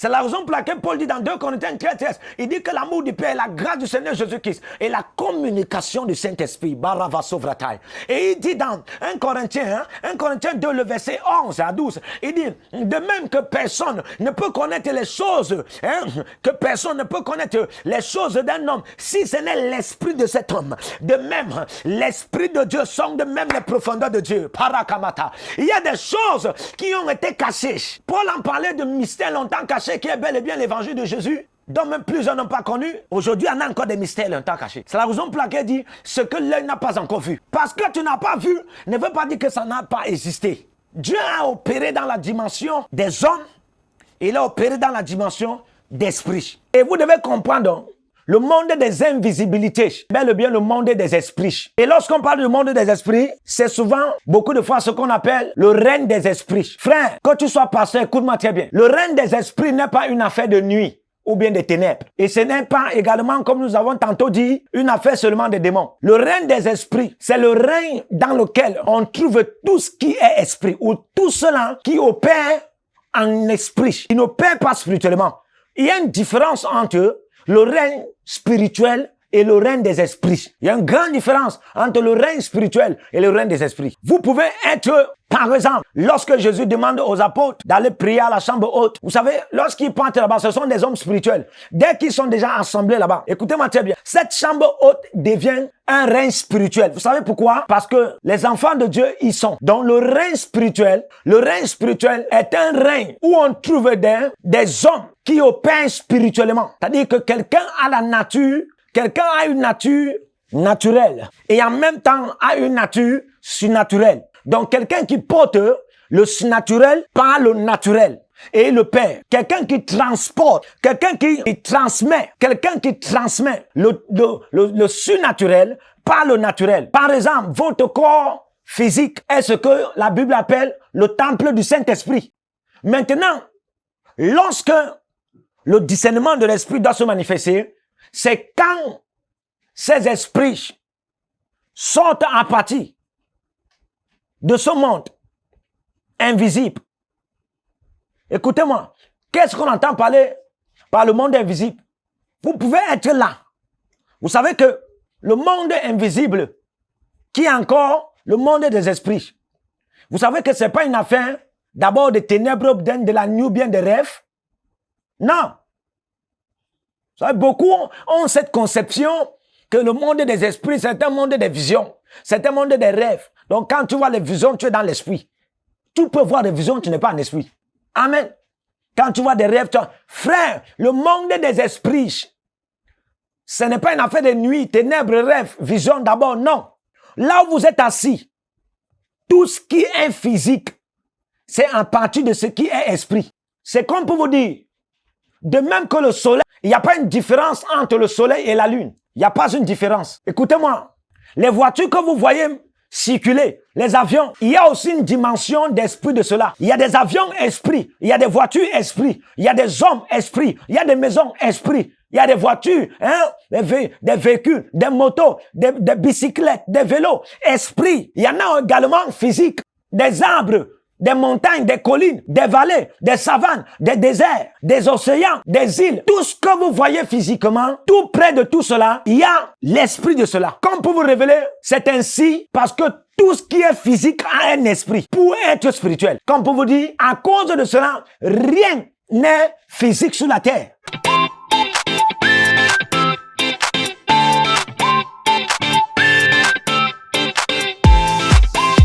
C'est la raison pour laquelle Paul dit dans 2 Corinthiens 13, il dit que l'amour du Père, la grâce du Seigneur Jésus-Christ et la communication du Saint-Esprit, Barava Sovratai. Et il dit dans 1 Corinthiens 2, le verset 11 à 12, il dit, de même que personne ne peut connaître les choses, que personne ne peut connaître les choses d'un homme, si ce n'est l'esprit de cet homme. De même, l'esprit de Dieu sonde même les profondeurs de Dieu. Parakamata. Il y a des choses qui ont été cachées. Paul en parlait de mystères longtemps cachés, qui est bel et bien l'évangile de Jésus, dont même plusieurs n'ont pas connu. Aujourd'hui, on a encore des mystères longtemps cachés. C'est la raison pour laquelle il dit ce que l'œil n'a pas encore vu. Parce que tu n'as pas vu, ne veut pas dire que ça n'a pas existé. Dieu a opéré dans la dimension des hommes, il a opéré dans la dimension d'esprit. Et vous devez comprendre, le monde des invisibilités, bel et bien le monde des esprits. Et lorsqu'on parle du monde des esprits, c'est souvent, beaucoup de fois, ce qu'on appelle le règne des esprits. Frère, que tu sois pasteur, écoute-moi très bien. Le règne des esprits n'est pas une affaire de nuit ou bien de ténèbres. Et ce n'est pas également, comme nous avons tantôt dit, une affaire seulement des démons. Le règne des esprits, c'est le règne dans lequel on trouve tout ce qui est esprit, ou tout cela qui opère en esprit, qui n'opère pas spirituellement. Il y a une différence entre le règne spirituel et le règne des esprits. Il y a une grande différence entre le règne spirituel et le règne des esprits. Vous pouvez être, par exemple, lorsque Jésus demande aux apôtres d'aller prier à la chambre haute, vous savez, lorsqu'ils partent là-bas, ce sont des hommes spirituels. Dès qu'ils sont déjà assemblés là-bas, écoutez-moi très bien, cette chambre haute devient un règne spirituel. Vous savez pourquoi? Parce que les enfants de Dieu y sont. Donc le règne spirituel est un règne où on trouve des hommes qui opèrent spirituellement. C'est-à-dire que quelqu'un a la nature, quelqu'un a une nature naturelle et en même temps a une nature surnaturelle. Donc quelqu'un qui porte le surnaturel par le naturel et le père. Quelqu'un qui transporte, quelqu'un qui transmet le surnaturel par le naturel. Par exemple, votre corps physique est ce que la Bible appelle le temple du Saint-Esprit. Maintenant, lorsque le discernement de l'esprit doit se manifester, c'est quand ces esprits sortent à partir de ce monde invisible. Écoutez-moi, qu'est-ce qu'on entend parler par le monde invisible? Vous pouvez être là. Vous savez que le monde invisible, qui est encore le monde des esprits, vous savez que ce n'est pas une affaire d'abord de ténèbres, de la nuit ou bien des rêves. Non. Vous savez, beaucoup ont cette conception que le monde des esprits, c'est un monde des visions. C'est un monde des rêves. Donc, quand tu vois les visions, tu es dans l'esprit. Tu peux voir des visions, tu n'es pas en esprit. Amen. Quand tu vois des rêves, frère, le monde des esprits, ce n'est pas une affaire de nuit, ténèbres, rêves, visions d'abord, non. Là où vous êtes assis, tout ce qui est physique, c'est en partie de ce qui est esprit. C'est comme pour vous dire, de même que le soleil, il n'y a pas une différence entre le soleil et la lune. Il n'y a pas une différence. Écoutez-moi, les voitures que vous voyez circuler, les avions, il y a aussi une dimension d'esprit de cela. Il y a des avions esprits, il y a des voitures esprits, il y a des hommes esprits, il y a des maisons esprits, il y a des voitures, des véhicules, des motos, des bicyclettes, des vélos, esprits. Il y en a également physiques, des arbres, des montagnes, des collines, des vallées, des savanes, des déserts, des océans, des îles. Tout ce que vous voyez physiquement, tout près de tout cela, il y a l'esprit de cela. Comme pour vous révéler, c'est ainsi parce que tout ce qui est physique a un esprit pour être spirituel. Comme pour vous dire, à cause de cela, rien n'est physique sur la terre.